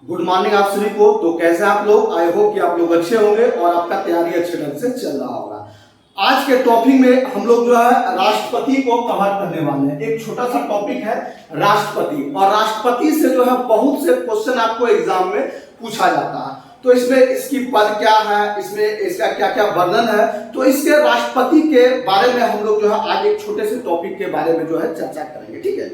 Good morning आप सभी को। तो कैसे आप लोग, आई होप कि आप लोग अच्छे होंगे और आपका तैयारी अच्छे ढंग से चल रहा होगा। आज के टॉपिक में हम लोग जो है राष्ट्रपति को कवर करने वाले हैं। एक छोटा सा टॉपिक है राष्ट्रपति, और राष्ट्रपति से जो है बहुत से क्वेश्चन आपको एग्जाम में पूछा जाता है। तो इसमें इसकी पद क्या है, इसमें इसका क्या क्या वर्णन है, तो इसके राष्ट्रपति के बारे में हम लोग जो है आज एक छोटे से टॉपिक के बारे में जो है चर्चा करेंगे। ठीक है,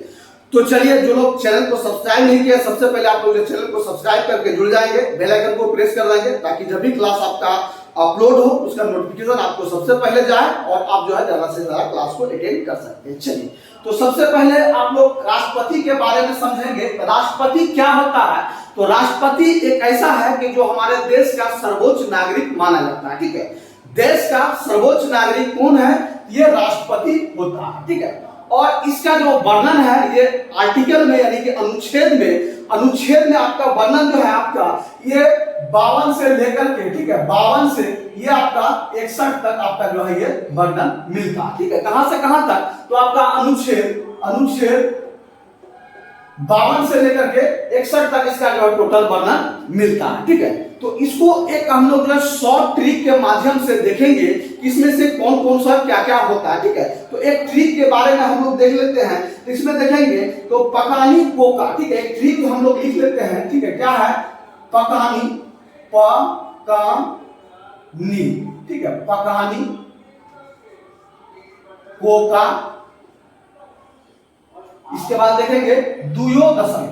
तो चलिए, जो लोग चैनल को सब्सक्राइब नहीं किया, सबसे पहले आप लोग चैनल को सब्सक्राइब करके जुड़ जाएंगे, बेल आइकन को प्रेस कर देंगे ताकि जब भी क्लास आपका अपलोड हो उसका नोटिफिकेशन आपको सबसे पहले जाए और आप जो है ज्यादा से ज्यादा क्लास को अटेंड कर सकते हैं। चलिए, तो सबसे पहले आप लोग राष्ट्रपति के बारे में समझेंगे। राष्ट्रपति क्या होता है? तो राष्ट्रपति एक ऐसा है कि जो हमारे देश का सर्वोच्च नागरिक माना जाता है। ठीक है, देश का सर्वोच्च नागरिक कौन है? ये राष्ट्रपति होता है। ठीक है, और इसका जो वर्णन है ये आर्टिकल में यानी कि अनुच्छेद में आपका वर्णन जो है आपका ये 52 से लेकर के, ठीक है, 52 से ये आपका 61 तक आपका जो है ये वर्णन मिलता है। ठीक है, कहां से कहां तक? तो आपका अनुच्छेद 52 से लेकर के 61 तक इसका जो है टोटल वर्णन मिलता है। ठीक है, तो इसको एक हम लोग जो शॉर्ट ट्रिक के माध्यम से देखेंगे कि इसमें से कौन कौन सा क्या क्या होता है। ठीक है, तो एक ट्रिक के बारे में हम लोग देख लेते हैं। तो इसमें देखेंगे तो पकानी पोका, ठीक है, एक ट्रिक हम लोग लिख लेते हैं। ठीक है, क्या है? पकानी, पकानी, ठीक है, पकानी पोका। इसके बाद देखेंगे दुयो दशम,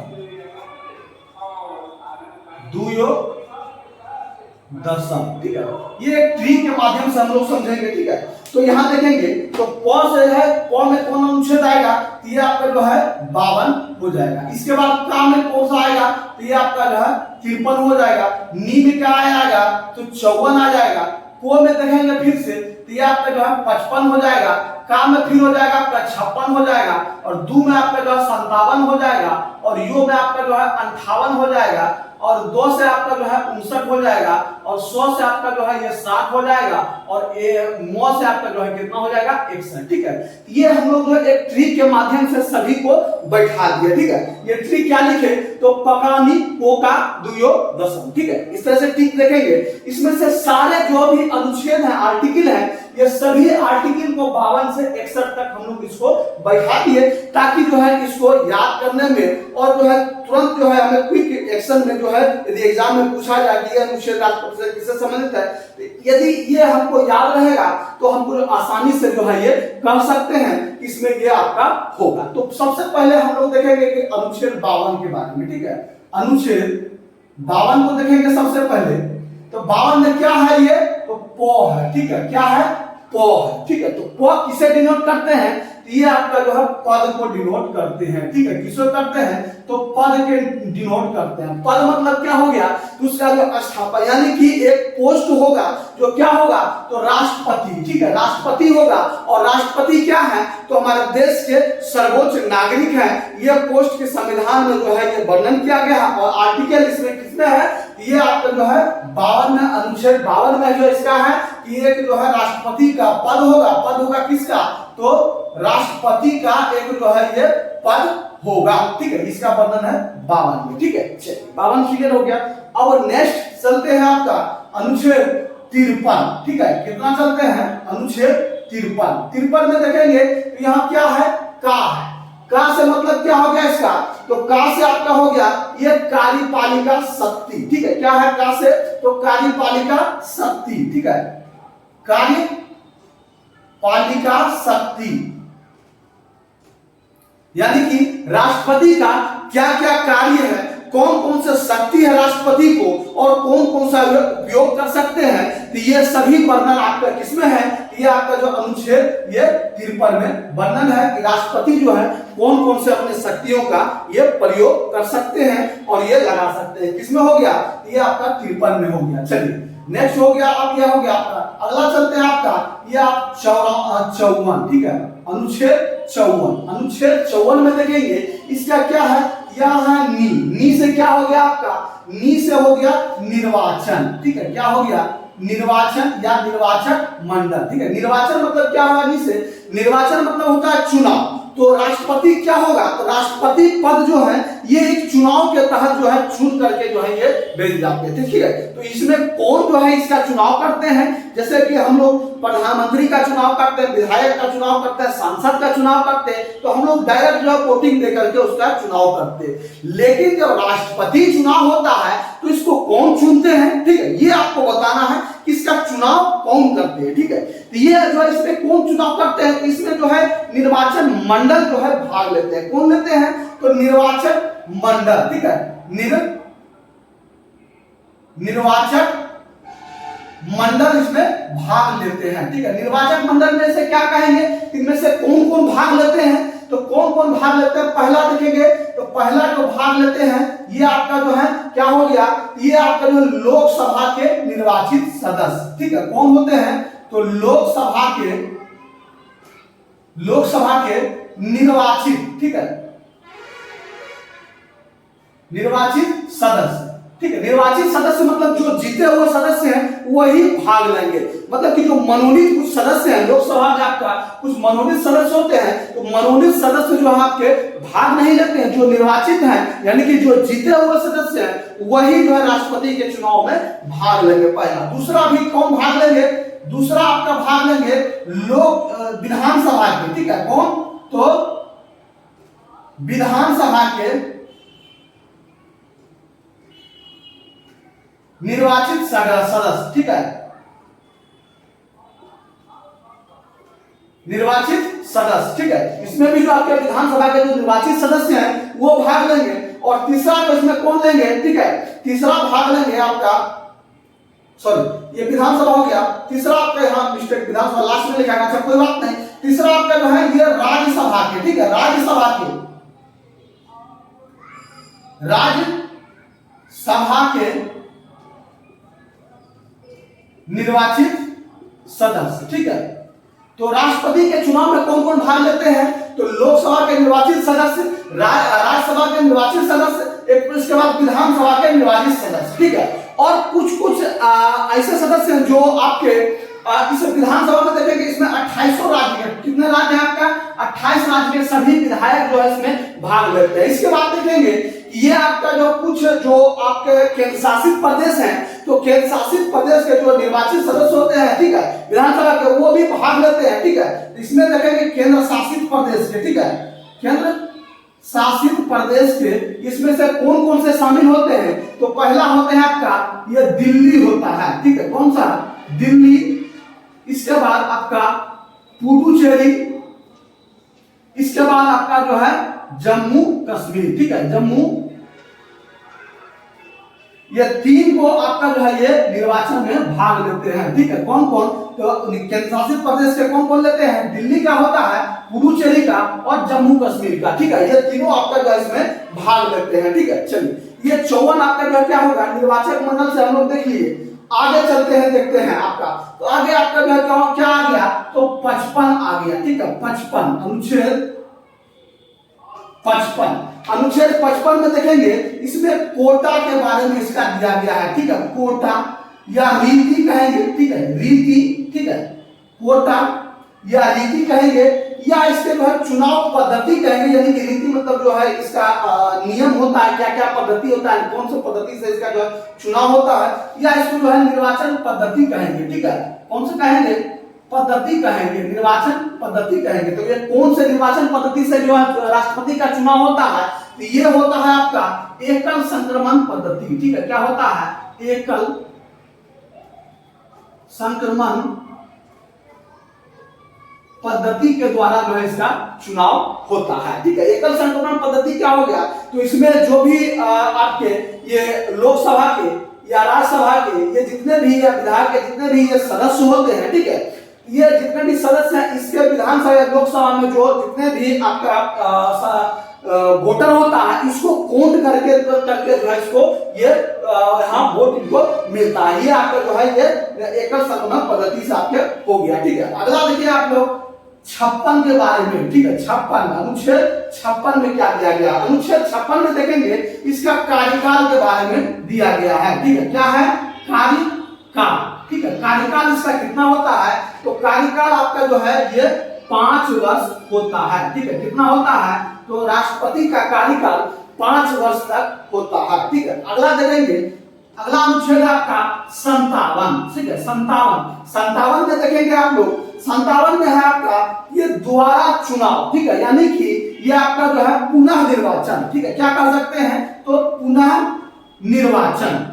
ठीक है, ये एक ट्री के माध्यम से हम लोग समझेंगे। ठीक है, तो यहां देखेंगे तो प से है, प में कौन अनुच्छेद आएगा? तो ये आपका जो है 52 हो जाएगा। इसके बाद का में कौन सा आएगा? तो ये आपका जो है 53 हो जाएगा। नी में क्या आएगा? तो 54 आ जाएगा। को में देखेंगे फिर से तो ये आपका जो है 55 हो जाएगा। का में फिर हो जाएगा आपका 56 हो जाएगा, और दू में आपका जो है 57 हो जाएगा, और यो में आपका जो है 58 हो जाएगा, और 2 से आपका जो है 59 हो जाएगा, और 100 से आपका जो है ये 60 हो जाएगा, और मो से आपका जो है कितना हो जाएगा? 61। ठीक है, ये हम लोग जो एक ट्रिक के माध्यम से सभी को बैठा दिया। ठीक है, ये ट्रिक क्या लिखे? तो पकानी पोका दुयो दशम। ठीक है, इस तरह से ट्रिक देखेंगे। इसमें से सारे जो भी अनुच्छेद है, आर्टिकल है, ये सभी आर्टिकल को 52 से 61 तक हम लोग इसको बैठा दिए ताकि जो है इसको याद करने में और जो है तुरंत जो है हमें क्विक एक्शन में जो है यदि एग्जाम में पूछा जाए कि यह अनुच्छेद राष्ट्रपति से किससे संबंधित है, यदि ये हमको याद रहेगा तो हम आसानी से जो है ये कर सकते हैं, इसमें ये आपका होगा। तो सबसे पहले हम लोग देखेंगे कि अनुच्छेद 52 के बारे में। ठीक है, अनुच्छेद 52 को देखेंगे सबसे पहले। तो 52 में क्या है? ये तो प है। ठीक है, क्या है? प है। ठीक है, तो प किसे डिनोट करते हैं? तो ये आपका जो है पद को डिनोट करते हैं। ठीक है, किसको करते हैं? तो पद के डिनोट करते हैं। पद मतलब क्या हो गया? तो उसका जो स्थापना यानी कि एक पोस्ट होगा जो क्या होगा? तो राष्ट्रपति। ठीक है, राष्ट्रपति होगा, और राष्ट्रपति क्या है? तो हमारे देश के सर्वोच्च नागरिक हैं। ये पोस्ट के संविधान में जो है ये वर्णन किया गया है, और आर्टिकल इसमें किसमें है? ये आपका जो है 52 में, अनुच्छेद 52 में जो इसका है कि एक जो है राष्ट्रपति का पद होगा। पद होगा किसका? तो राष्ट्रपति का एक जो है ये पद होगा। ठीक है, इसका वर्णन है 52 में। ठीक है, चलिए 52 क्लियर हो गया। अब नेक्स्ट चलते हैं आपका अनुच्छेद 53। ठीक है, कितना चलते हैं? अनुच्छेद 53 में देखेंगे तो यहाँ क्या है? का है। का से मतलब क्या हो गया इसका? तो का से आपका हो गया ये कार्यपालिका शक्ति। ठीक है, क्या है का से? तो कार्यपालिका शक्ति। ठीक है, कार्यपालिका शक्ति यानी कि राष्ट्रपति का क्या क्या कार्य है, कौन कौन से शक्ति है राष्ट्रपति को, और कौन कौन सा उपयोग कर सकते हैं, तो ये सभी वर्णन आपका किसमें है? ये आपका जो अनुच्छेद ये 53 में वर्णन है कि राष्ट्रपति जो है कौन कौन से अपने शक्तियों का ये प्रयोग कर सकते हैं और ये लगा सकते हैं। किसमें हो गया? ये आपका 53 में हो गया। चलिए नेक्स्ट हो गया, अब यह हो गया आपका। अगला चलते हैं आपका ये आप 54। ठीक है, अनुच्छेद 54। अनुच्छेद 54 में देखेंगे इसका क्या है? यह है नी से क्या हो गया आपका? नी से हो गया निर्वाचन। ठीक है, क्या हो गया? निर्वाचन या निर्वाचक मंडल। ठीक है, निर्वाचन मतलब क्या हुआ? नी से निर्वाचन मतलब होता है चुनाव। तो राष्ट्रपति क्या होगा, तो राष्ट्रपति पद जो है ये एक चुनाव के तहत जो है चुन करके जो है ये भेज जाते थे, ठीक है। तो इसमें कौन जो है इसका चुनाव करते हैं, जैसे कि हम लोग प्रधानमंत्री का चुनाव करते हैं, विधायक का चुनाव करते हैं, सांसद का चुनाव करते हैं, तो हम लोग डायरेक्ट जो है वोटिंग दे करके उसका चुनाव करते हैं। लेकिन जब राष्ट्रपति चुनाव होता है तो इसको कौन चुनते हैं, ठीक है, ये आपको बताना है कि इसका चुनाव कौन करते हैं, ठीक है। तो ये जो है इसमें कौन चुनाव करते हैं, तो इसमें जो है निर्वाचन मंडल जो है भाग लेते हैं। कौन लेते हैं, तो निर्वाचन मंडल, ठीक है, निर्वाचक मंडल इसमें भाग लेते हैं, ठीक है। निर्वाचक मंडल में से क्या कहेंगे, इनमें से कौन कौन भाग लेते हैं, तो कौन कौन भाग लेते हैं, पहला देखेंगे तो पहला जो भाग लेते हैं ये आपका जो है क्या हो गया, ये आपका जो लोकसभा के निर्वाचित सदस्य, ठीक है। कौन होते हैं, तो लोकसभा के निर्वाचित, ठीक है, निर्वाचित सदस्य, ठीक है। निर्वाचित सदस्य मतलब जो जीते हुए सदस्य हैं वही भाग लेंगे, मतलब कि जो मनोनीत कुछ सदस्य हैं लोकसभा में, आपका कुछ मनोनीत सदस्य होते हैं, तो मनोनीत सदस्य जो आपके भाग नहीं लेते हैं, जो निर्वाचित हैं यानी कि जो जीते हुए सदस्य हैं वही जो है राष्ट्रपति के चुनाव में भाग लेंगे, पहला। दूसरा भी कौन भाग लेंगे, दूसरा आपका भाग लेंगे लोक विधानसभा के, ठीक है। कौन, तो विधानसभा के निर्वाचित सदस्य, ठीक है, निर्वाचित सदस्य, ठीक है। इसमें भी जो आपके विधानसभा के जो निर्वाचित सदस्य हैं वो भाग लेंगे। और तीसरा तो इसमें कौन लेंगे, ठीक है, तीसरा भाग लेंगे आपका, सॉरी ये विधानसभा हो गया, तीसरा आपका यहाँ मिस्टेक विधानसभा लास्ट में लिखा गया, अच्छा कोई बात नहीं। तीसरा आपका जो है ये राज्यसभा के, ठीक है, राज्यसभा के निर्वाचित सदस्य, ठीक है। तो राष्ट्रपति के चुनाव में कौन कौन भाग लेते हैं, तो लोकसभा के निर्वाचित सदस्य, राज्यसभा के निर्वाचित सदस्य, एक इसके बाद विधानसभा के निर्वाचित सदस्य, ठीक है। और कुछ ऐसे सदस्य हैं जो आपके इस विधानसभा में देखेंगे इसमें 2800 राज्य के, कितने राज्य हैं आपका, 28 राज्य के सभी विधायक जो है इसमें भाग लेते हैं। इसके बाद देखेंगे ये आपका जो कुछ जो आपके केंद्र शासित प्रदेश हैं, तो केंद्र शासित प्रदेश के जो निर्वाचित सदस्य होते हैं, ठीक है, विधानसभा के, वो भी भाग लेते हैं, ठीक है। इसमें देखेंगे केंद्र शासित प्रदेश के, ठीक है, केंद्र शासित प्रदेश के, इसमें से कौन कौन से शामिल होते हैं, तो पहला होते हैं आपका ये दिल्ली होता है, ठीक है, कौन सा, दिल्ली। इसके बाद आपका पुडुचेरी, इसके बाद आपका जो है जम्मू कश्मीर, ठीक है, जम्मू। ये तीन को आपका जो है ये निर्वाचन में भाग लेते हैं, ठीक है। कौन कौन, तो केंद्र शासित प्रदेश के कौन कौन लेते हैं, दिल्ली का होता है, पुडुचेरी का और जम्मू कश्मीर का, ठीक है। ये तीनों आपका जो है इसमें भाग लेते हैं, ठीक है। चलिए ये 54 आपका जो क्या होगा, निर्वाचक मंडल से हम लोग देख लिए। आगे चलते हैं, देखते हैं आपका, तो आगे आपका जो है क्या आ गया, तो 55 आ गया, ठीक है, 55 अनुच्छेद 55, अनुच्छेद 55 में देखेंगे इसमें कोटा के बारे में इसका दिया गया है, ठीक है, कोटा या रीति कहेंगे, ठीक है, रीति, ठीक है, कोटा या रीति कहेंगे, या इसके जो है चुनाव पद्धति कहेंगे, यानी कि रीति मतलब जो है इसका नियम होता है, क्या क्या पद्धति होता है, कौन सी पद्धति से इसका जो है चुनाव होता है, या इसको जो है निर्वाचन पद्धति कहेंगे, ठीक है। कौन से कहेंगे, पद्धति कहेंगे, निर्वाचन पद्धति कहेंगे। तो ये कौन से निर्वाचन पद्धति से जो है राष्ट्रपति का चुनाव होता है, तो ये होता है आपका एकल संक्रमण पद्धति, ठीक है। क्या होता है, एकल संक्रमण पद्धति के द्वारा जो है इसका चुनाव होता है, ठीक है। एकल संक्रमण पद्धति क्या हो गया, तो इसमें जो भी आपके ये लोकसभा के या राज्यसभा के ये जितने भी या विधायक के जितने भी ये सदस्य होते हैं, ठीक है, ये जितने भी सदस्य हैं इसके विधानसभा या लोकसभा में जो जितने भी आपका वोटर होता है इसको काउंट करके जो है इसको ये यहाँ वोट इनको मिलता है। ये आपका जो है ये एकल संक्रमण पद्धति से आपके हो गया, ठीक है। अगला देखिए आप लोग 56 के बारे में, ठीक है, 56 अनुच्छेद 56 में क्या दिया गया, अनुच्छेद 56 में देखेंगे इसका कार्यकाल के बारे में दिया गया है, ठीक है। क्या है, कार्यकाल, ठीक है। कार्यकाल इसका कितना होता है, तो कार्यकाल आपका जो है ये 5 वर्ष होता है, ठीक है। कितना होता है? तो राष्ट्रपति का कार्यकाल 5 वर्ष तक होता है, ठीक है। अगला देखेंगे, अगला अनुच्छेद आपका 57, ठीक है। 57 में देखेंगे आप लोग, 57 में है आपका ये दोबारा चुनाव, ठीक है। यानी कि ये आपका जो है पुनः निर्वाचन, ठीक है। क्या कर सकते हैं? तो पुनः निर्वाचन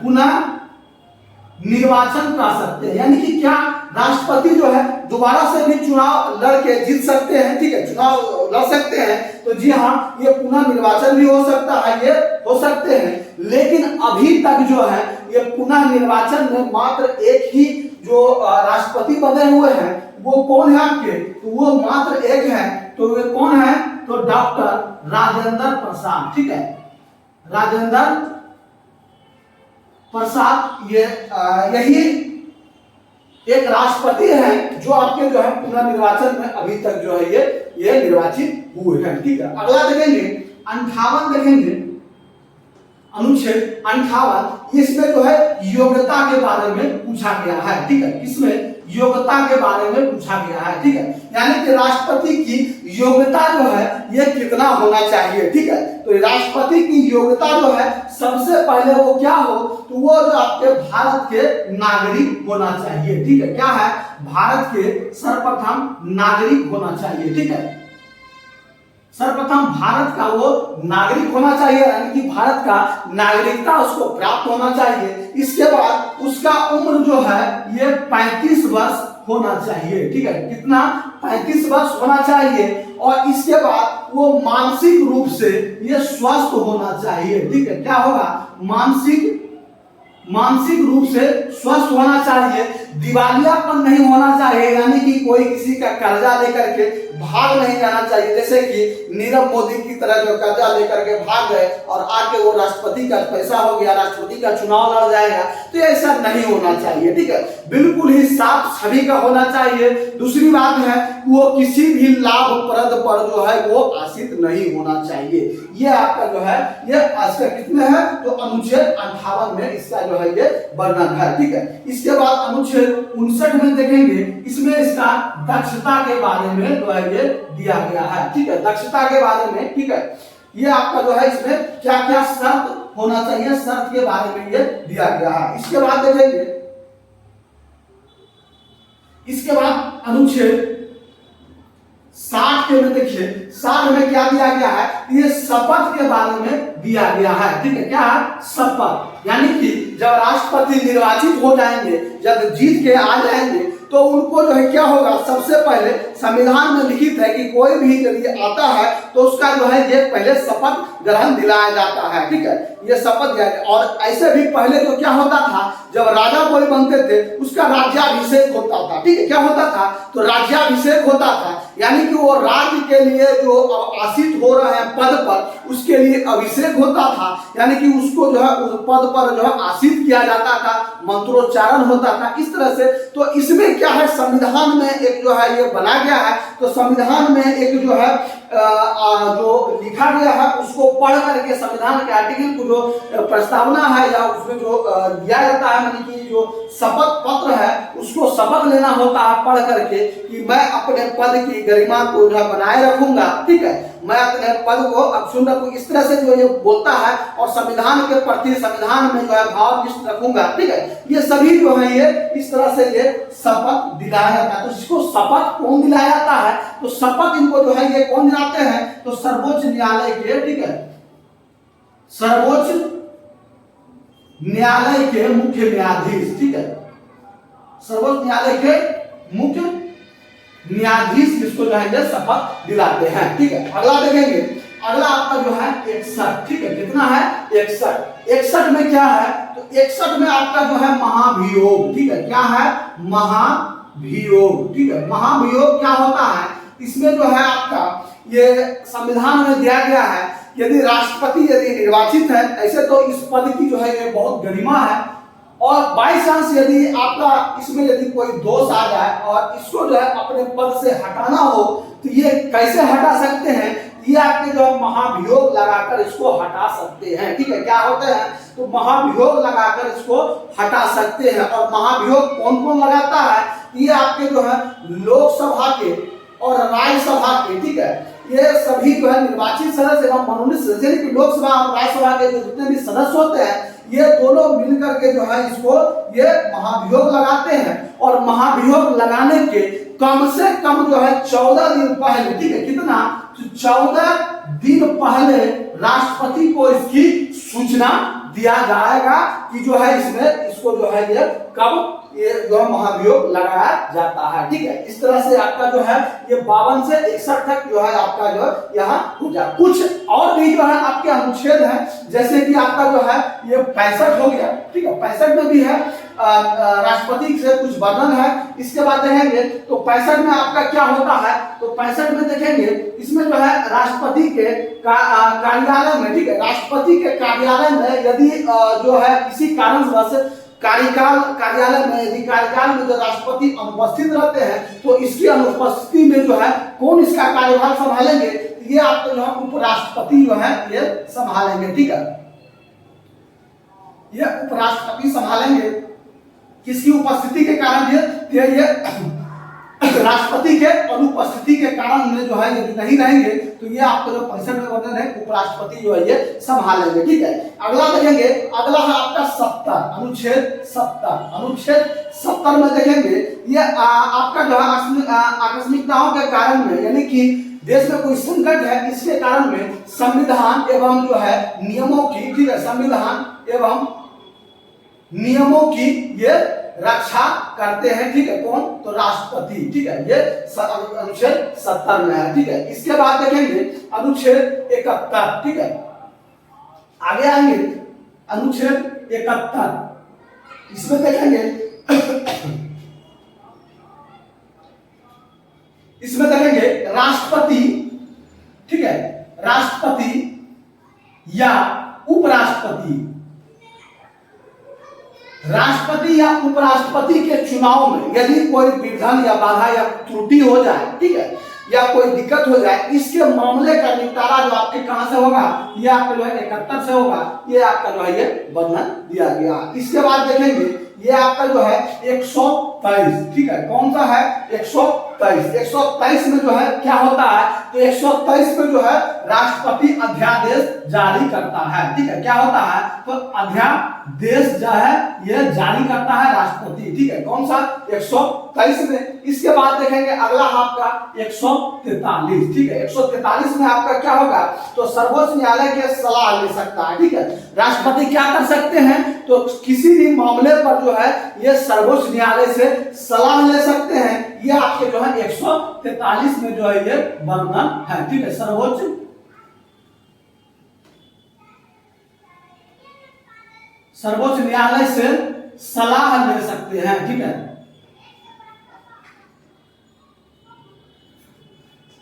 कर सकते हैं। यानी कि क्या राष्ट्रपति जो है दोबारा से भी चुनाव लड़के जीत सकते हैं, ठीक है। चुनाव लड़ सकते हैं, तो जी हाँ, ये पुनः निर्वाचन भी हो सकता है, ये हो सकते हैं। लेकिन अभी तक जो है ये पुनः निर्वाचन में मात्र एक ही जो राष्ट्रपति बने हुए हैं, वो कौन है आपके? तो वो मात्र एक है। तो वे कौन है? तो डॉक्टर राजेंद्र प्रसाद, ठीक है। राजेंद्र प्रसाद ये यही एक राष्ट्रपति है जो आपके जो है पुनर्निर्वाचन में अभी तक जो है ये निर्वाचित हुए हैं, ठीक है। अगला देखेंगे 58 देखेंगे, अनुच्छेद 58, इसमें जो है योग्यता के बारे में पूछा गया है, ठीक है। इसमें योग्यता के बारे में पूछा गया है, ठीक है। यानी कि राष्ट्रपति की योग्यता जो है ये कितना होना चाहिए, ठीक है। तो राष्ट्रपति की योग्यता जो है सबसे पहले वो क्या हो? तो वो जो आपके भारत के नागरिक होना चाहिए, ठीक है। क्या है? भारत के सर्वप्रथम नागरिक होना चाहिए, ठीक है। सर्वप्रथम भारत का वो नागरिक होना चाहिए, यानी कि भारत का नागरिकता उसको प्राप्त होना चाहिए। इसके बाद उसका उम्र जो है ये 35 वर्ष होना चाहिए, ठीक है। कितना? 35 वर्ष होना चाहिए। और इसके बाद वो मानसिक रूप से ये स्वस्थ होना चाहिए, ठीक है। क्या होगा? मानसिक रूप से स्वस्थ होना चाहिए। दिवालियापन नहीं होना चाहिए, यानी कि कोई किसी का कर्जा लेकर के भाग नहीं जाना चाहिए, जैसे कि नीरव मोदी की तरह जो कर्जा लेकर के भाग गए और आके वो राष्ट्रपति का पैसा हो गया, राष्ट्रपति का चुनाव लड़ जाएगा, तो ऐसा नहीं होना चाहिए, ठीक है। बिल्कुल ही साफ छवि का होना चाहिए। दूसरी बात है वो किसी भी लाभप्रद पर जो है वो आश्रित नहीं होना चाहिए। ये आपका जो है ये आजकल कितने है? तो अनुच्छेद 58 में इसका जो है ये वर्णन है, ठीक है। इसके बाद अनुच्छेद 59 में देखेंगे, इसमें इसका दक्षता के बारे में जो है ये दिया गया है, ठीक है। दक्षता के बारे में, ठीक है। ये आपका जो है इसमें क्या क्या शर्त होना चाहिए, शर्त के बारे में ये दिया गया है। इसके बाद देखेंगे, इसके बाद अनुच्छेद 60 के में देखिए, 60 में क्या दिया गया है? ये शपथ के बारे में दिया गया है, ठीक है। क्या है? शपथ। यानी कि जब राष्ट्रपति निर्वाचित हो जाएंगे, जब जीत के आ जाएंगे, तो उनको जो है क्या होगा? सबसे पहले संविधान में लिखित है कि कोई भी यदि आता है तो उसका जो है ये पहले शपथ ग्रहण दिलाया जाता है, ठीक है। ये शपथ दिया। और ऐसे भी पहले तो क्या होता था, जब राजा कोई बनते थे उसका राज्याभिषेक होता था, ठीक है। क्या होता था? तो राज्याभिषेक होता था, यानी कि वो राज्य के लिए जो आसीत हो रहे हैं पद पर, उसके लिए अभिषेक होता था, यानी कि उसको जो है उस पद पर जो है आसीत किया जाता था, मंत्रोच्चारण होता था, इस तरह से। तो इसमें क्या है? संविधान में एक जो है ये बना गया है। तो संविधान में एक जो है जो लिखा गया है उसको पढ़ करके संविधान के आर्टिकल को जो प्रस्तावना है या उसमें जो दिया जाता है, यानी कि जो शपथ पत्र है उसको शपथ लेना होता है पढ़ करके कि मैं अपने पद की गरिमा को जो बनाए रखूंगा, ठीक है। मैं अपने पद को अक्षुण्ण रखूं, इस तरह से जो ये बोलता है। और संविधान के प्रति संविधान में जो है भाव निष्ठ रखूंगा, ठीक है। ये सभी जो है ये इस तरह से ये शपथ दिलाया जाता है। तो इसको शपथ कौन दिलाया जाता है? तो शपथ इनको जो है ये कौन दिलाते हैं? तो सर्वोच्च न्यायालय के, ठीक है, सर्वोच्च न्यायालय के मुख्य न्यायाधीश, ठीक है। सर्वोच्च न्यायालय के मुख्य न्यायाधीश इसको जो है शपथ दिलाते हैं, ठीक है। अगला देखेंगे, अगला आपका जो है 61, ठीक है। कितना है? 61 में क्या है? तो 61 में आपका जो है महाभियोग, ठीक है। क्या है? महाभियोग, ठीक है। महाभियोग क्या होता है? इसमें जो है आपका ये संविधान में दिया गया है, यदि राष्ट्रपति यदि निर्वाचित है, ऐसे तो इस पद की जो है ये बहुत गरिमा है, और बाई चांस यदि आपका इसमें यदि कोई दोष आ जाए और इसको जो है अपने पद से हटाना हो, तो ये कैसे हटा सकते हैं? ये आपके जो है महाभियोग लगाकर इसको हटा सकते हैं, ठीक है। क्या होते हैं? तो महाभियोग लगाकर इसको हटा सकते हैं। और महाभियोग कौन कौन लगाता है? ये आपके जो है लोकसभा के और राज्यसभा के, ठीक है, ये सभी जो है निर्वाचित सदस्य एवं मनोनीत सदस्य की लोकसभा और राज्यसभा के जो जितने भी सदस्य होते हैं ये दोनों मिलकर के जो है इसको ये महाभियोग लगाते हैं। और महाभियोग लगाने के कम से कम जो है 14 दिन पहले, ठीक है, कितना, 14 दिन पहले राष्ट्रपति को इसकी सूचना दिया जाएगा कि जो है इसमें इसको जो है ये कब ये जो महाभियोग लगाया जाता है, ठीक है। इस तरह से आपका जो है ये 52 से 61 तक जो है आपका जो यहाँ हो जाए। कुछ और भी जो है आपके अनुच्छेद है, जैसे कि आपका जो है ये 65 हो गया, ठीक है, 65 में भी है राष्ट्रपति से कुछ वर्णन है। इसके बाद देखेंगे तो 65 में आपका क्या होता है, तो 65 में देखेंगे इसमें जो है राष्ट्रपति के कार्यालय में, ठीक है, राष्ट्रपति के कार्यालय में यदि जो है किसी कारणवश कार्यालय में यदि कार्यकाल में जो राष्ट्रपति अनुपस्थित रहते हैं तो इसकी अनुपस्थिति में जो है कौन इसका कार्यभार संभालेंगे, ये आपको जो है उपराष्ट्रपति जो है ये संभालेंगे, ठीक है, ये उपराष्ट्रपति संभालेंगे। किसकी उपस्थिति के कारण ये राष्ट्रपति के अनुपस्थिति के कारण में जो है यदि नहीं रहेंगे तो ये आपको जो 65 में वर्णन है उपराष्ट्रपति जो है ये संभालेंगे, ठीक है। अगला देखेंगे, अगला है आपका 70 अनुच्छेद 70। अनुच्छेद 70 में देखेंगे ये आपका जो है आकस्मिकताओं के कारण में, यानी कि देश में कोई संकट है इसके कारण में संविधान एवं जो है नियमों की, ठीक है, संविधान एवं नियमों की ये रक्षा करते हैं, ठीक है, कौन, तो राष्ट्रपति, ठीक है, ये अनुच्छेद 70 में है, ठीक है। इसके बाद देखेंगे अनुच्छेद 71, ठीक है, आगे आएंगे अनुच्छेद 71, इसमें देखेंगे इसमें देखेंगे राष्ट्रपति, ठीक है, राष्ट्रपति या उपराष्ट्रपति, राष्ट्रपति या उपराष्ट्रपति के चुनाव में यदि कोई विघ्न या बाधा या त्रुटि हो जाए, ठीक है, या कोई दिक्कत हो जाए, इसके मामले का निपटारा जो आपके कहां से होगा, ये आपका जो है 71 से होगा, ये आपका जो है ये वर्णन दिया गया। इसके बाद देखेंगे ये आपका जो है 123, ठीक है, कौन सा है 123। 123 में जो है क्या होता है, तो 123 में जो है राष्ट्रपति अध्यादेश जारी करता है, ठीक है, क्या होता है, तो अध्यादेश जो है ये जारी करता है राष्ट्रपति, ठीक है, कौन सा 123 में। इसके बाद देखेंगे अगला आपका 143, ठीक है, 143 में आपका क्या होगा, तो सर्वोच्च न्यायालय के सलाह ले सकता है, ठीक है। राष्ट्रपति क्या कर सकते हैं, तो किसी भी मामले पर जो है ये सर्वोच्च न्यायालय से सलाह ले सकते हैं, ये आपके जो है 143 में जो है ये वर्णन है, ठीक है, सर्वोच्च न्यायालय से सलाह ले सकते हैं, ठीक है।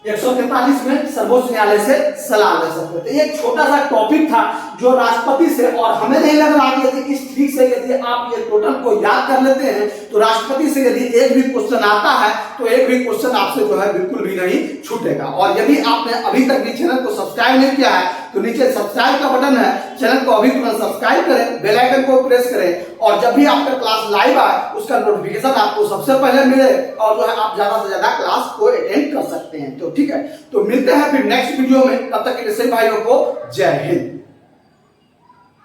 143 में सर्वोच्च न्यायालय से सलाह ले सकते थे। एक छोटा सा टॉपिक था जो राष्ट्रपति से, और हमें नहीं लग रहा कि यदि इस ट्रिक से यदि आप ये टोटल को याद कर लेते हैं तो राष्ट्रपति से यदि एक भी क्वेश्चन आता है तो एक भी क्वेश्चन आपसे जो है बिल्कुल भी नहीं छूटेगा। और यदि आपने अभी तक भी चैनल को सब्सक्राइब नहीं किया है तो नीचे सब्सक्राइब का बटन है, चैनल को अभी तुरंत सब्सक्राइब करें, बेल आइकन को प्रेस करें, और जब भी आपका क्लास लाइव आए उसका नोटिफिकेशन आपको सबसे पहले मिले, और जो है आप ज्यादा से ज्यादा क्लास को अटेंड कर सकते हैं। तो ठीक है, तो मिलते हैं फिर नेक्स्ट वीडियो में, तब तक के लिए सभी भाइयों को जय हिंद।